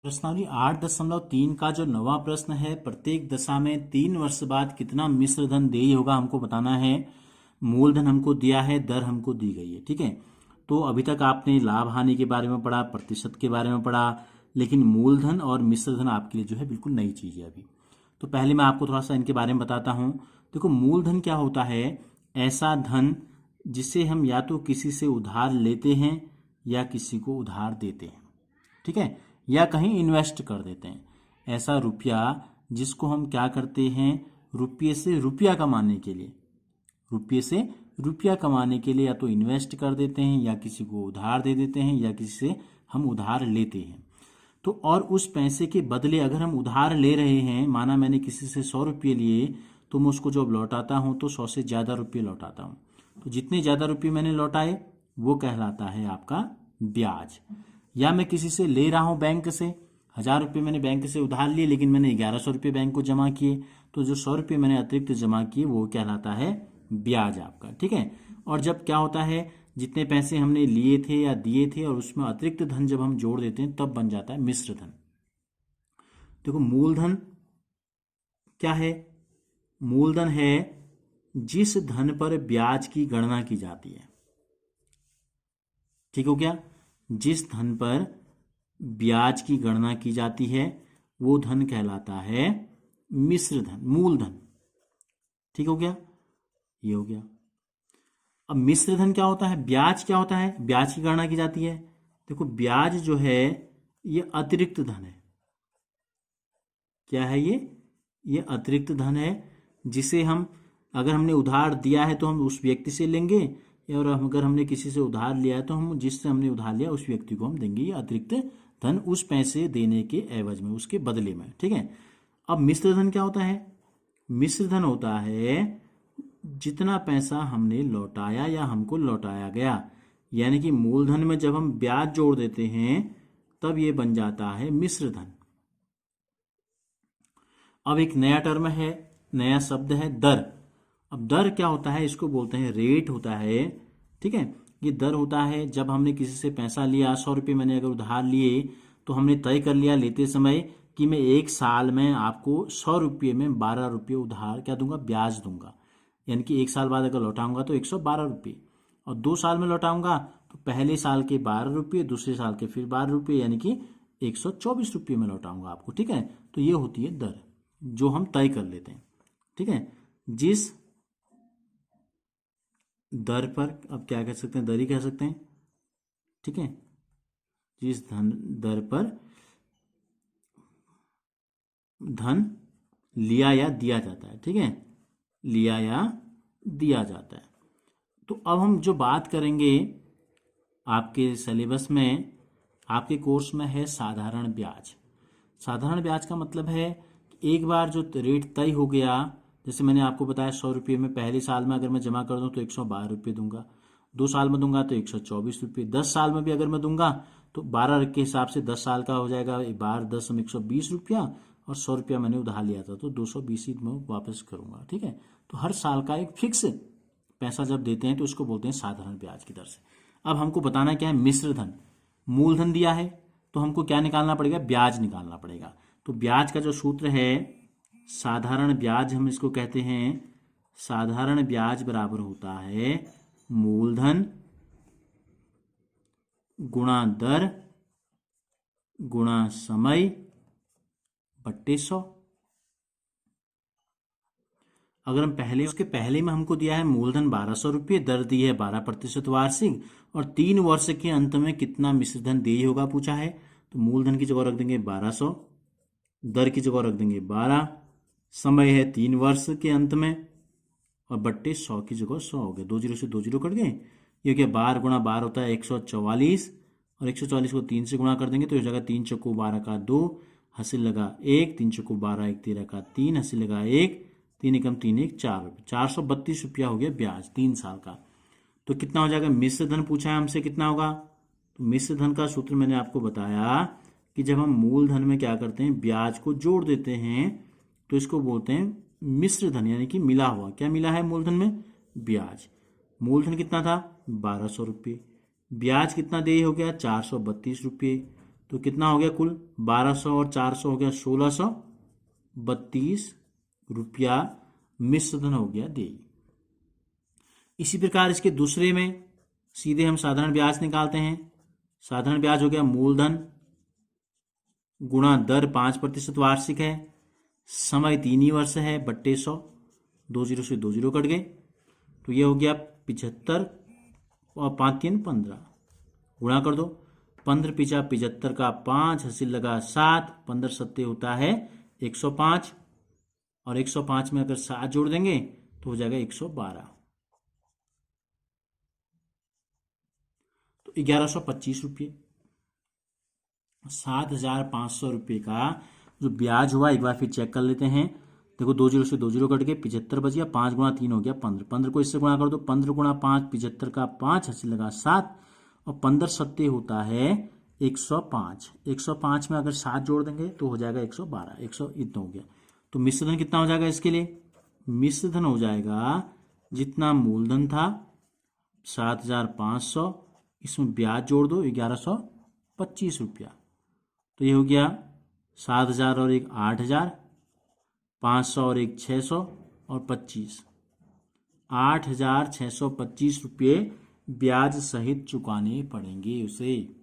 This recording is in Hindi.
प्रश्नावली 8.3 का जो नवा प्रश्न है, प्रत्येक दशा में 3 वर्ष बाद कितना मिश्र धन देय होगा हमको बताना है। मूलधन हमको दिया है, दर हमको दी गई है। ठीक है, तो अभी तक आपने लाभ हानि के बारे में पढ़ा, प्रतिशत के बारे में पढ़ा, लेकिन मूलधन और मिश्र धन आपके लिए जो है बिल्कुल नई चीज है अभी। तो पहले मैं आपको थोड़ा सा इनके बारे में बताता हूं। देखो, मूलधन क्या होता है? ऐसा धन जिसे हम या तो किसी से उधार लेते हैं या किसी को उधार देते हैं। ठीक है, या कहीं इन्वेस्ट कर देते हैं। ऐसा रुपया जिसको हम क्या करते हैं, रुपये से रुपया कमाने के लिए, रुपये से रुपया कमाने के लिए या तो इन्वेस्ट कर देते हैं या किसी को उधार दे देते हैं या किसी से हम उधार लेते हैं। तो और उस पैसे के बदले अगर हम उधार ले रहे हैं, माना मैंने किसी से 100 रुपये लिए, तो मैं उसको जब लौटाता हूं तो 100 से ज़्यादा रुपये लौटाता हूं। तो जितने ज़्यादा रुपये मैंने लौटाए वो कहलाता है आपका ब्याज। या मैं किसी से ले रहा हूं बैंक से, 1000 रुपये मैंने बैंक से उधार लिए, लेकिन मैंने 1100 रुपये बैंक को जमा किए, तो जो 100 रुपये मैंने अतिरिक्त जमा किए वो कहलाता है ब्याज आपका। ठीक है, और जब क्या होता है, जितने पैसे हमने लिए थे या दिए थे और उसमें अतिरिक्त धन जब हम जोड़ देते हैं तब बन जाता है मिश्र धन। देखो, मूलधन क्या है? मूलधन है जिस धन पर ब्याज की गणना की जाती है। ठीक हो गया? जिस धन पर ब्याज की गणना की जाती है वो धन कहलाता है मिश्र धन, मूलधन। ठीक हो गया? ये हो गया। अब मिश्र धन क्या होता है? ब्याज क्या होता है? ब्याज की गणना की जाती है। देखो, ब्याज जो है ये अतिरिक्त धन है। क्या है ये अतिरिक्त धन है जिसे हम, अगर हमने उधार दिया है तो हम उस व्यक्ति से लेंगे, और अगर हमने किसी से उधार लिया है तो हम जिससे हमने उधार लिया उस व्यक्ति को हम देंगे ये अतिरिक्त धन, उस पैसे देने के एवज में, उसके बदले में। ठीक है, अब मिश्र धन क्या होता है? मिश्र धन होता है जितना पैसा हमने लौटाया या हमको लौटाया गया, यानी कि मूलधन में जब हम ब्याज जोड़ देते हैं तब ये बन जाता है मिश्र धन। अब एक नया टर्म है, नया शब्द है दर। अब दर क्या होता है? इसको बोलते हैं रेट होता है। ठीक है, ये दर होता है जब हमने किसी से पैसा लिया, 100 रुपये मैंने अगर उधार लिए, तो हमने तय कर लिया लेते समय कि मैं 1 साल में आपको 100 रुपये में 12 रुपये उधार क्या दूंगा, ब्याज दूंगा। यानी कि 1 साल बाद अगर लौटाऊंगा तो 112 रुपये, और 2 साल में लौटाऊंगा तो पहले साल के 12 रुपये, दूसरे साल के फिर 12 रुपये, यानी कि 124 रुपये में लौटाऊंगा आपको। ठीक है, तो ये होती है दर जो हम तय कर लेते हैं। ठीक है, जिस दर पर, अब क्या कह सकते हैं, दर ही कह सकते हैं। ठीक है, जिस दर पर धन लिया या दिया जाता है। ठीक है, लिया या दिया जाता है। तो अब हम जो बात करेंगे आपके सिलेबस में, आपके कोर्स में है साधारण ब्याज। साधारण ब्याज का मतलब है कि एक बार जो रेट तय हो गया, जैसे मैंने आपको बताया 100 रुपये में पहले साल में अगर मैं जमा कर दूं तो 112 रुपये दूंगा, 2 साल में दूंगा तो 124 रुपये, 10 साल में भी अगर मैं दूंगा तो 12 के हिसाब से 10 साल का हो जाएगा, 12 10 120 रुपया, और 100 रुपया मैंने उधार लिया था तो 220 ही मैं वापस करूंगा। ठीक है, तो हर साल का एक फिक्स पैसा जब देते हैं तो उसको बोलते हैं साधारण ब्याज की दर से। अब हमको बताना क्या है, मिश्र धन। मूलधन दिया है तो हमको क्या निकालना पड़ेगा, ब्याज निकालना पड़ेगा। तो ब्याज का जो सूत्र है, साधारण ब्याज हम इसको कहते हैं। साधारण ब्याज बराबर होता है मूलधन गुणा दर गुणा समय बट्टे 100। अगर हम पहले, उसके पहले में हमको दिया है मूलधन 1200 रुपये, दर दी है 12% वार्षिक, और 3 वर्ष के अंत में कितना मिश्रधन देय होगा पूछा है। तो मूलधन की जगह रख देंगे 1200, दर की जगह रख देंगे 12, समय है 3 वर्ष के अंत में, और बट्टे 100 की जगह 100 हो गया, 2 जीरो से 2 जीरो कट गए। ये क्या, 12 गुणा 12 होता है 144, और 144 को 3 से गुणा कर देंगे तो इस जगह 3 चौको 12 का 2, हासिल लगा 1, 3 चौको 12 1 13 का 3, हासिल लगा 1, 3 एकम 3 1 4, 432 रुपया हो गया ब्याज 3 साल का। तो कितना हो जाएगा, मिश्र धन पूछा है हमसे कितना होगा। तो मिश्र धन का सूत्र मैंने आपको बताया कि जब हम मूलधन में क्या करते हैं, ब्याज को जोड़ देते हैं तो इसको बोलते हैं मिश्र धन, यानी कि मिला हुआ। क्या मिला है मूलधन में, ब्याज। मूलधन कितना था, 1200 रुपये, ब्याज कितना देय हो गया, 432 रुपये। तो कितना हो गया कुल 1200 और 400 हो गया 1632 रुपया मिश्रधन हो गया देय। इसी प्रकार इसके दूसरे में सीधे हम साधारण ब्याज निकालते हैं। साधारण ब्याज हो गया मूलधन गुणा दर 5% वार्षिक है, समय 3 ही वर्ष है, बट्टे 100, 2 जीरो से 2 जीरो कट गए, तो ये हो गया 75 और 5 3 15, गुणा कर दो, 15 पिचा 75 का 5, हासिल लगा 7, 15 सत्ते होता है 105, और 105 में अगर 7 जोड़ देंगे तो हो जाएगा 112, तो 1125 रुपये। 7500 रुपये का जो ब्याज हुआ एक बार फिर चेक कर लेते हैं। देखो 2 जीरो से 2 जीरो कट गए, 75 बच गया, 5 गुणा 3 हो गया 15, 15 को इससे गुणा कर दो, 15 गुणा 5 75 का 5, हासिल लगा 7, और 15 सत्ते होता है 105, 105 में अगर 7 जोड़ देंगे तो हो जाएगा 112, 100 इतना हो गया। तो मिश्रधन कितना हो जाएगा इसके लिए? मिश्रधन हो जाएगा जितना मूलधन था 7500, इसमें ब्याज जोड़ दो 1125 रुपया, तो ये हो गया 7000 और एक 8000, 500 और एक 600 और 25, 8625 रुपये ब्याज सहित चुकाने पड़ेंगे उसे।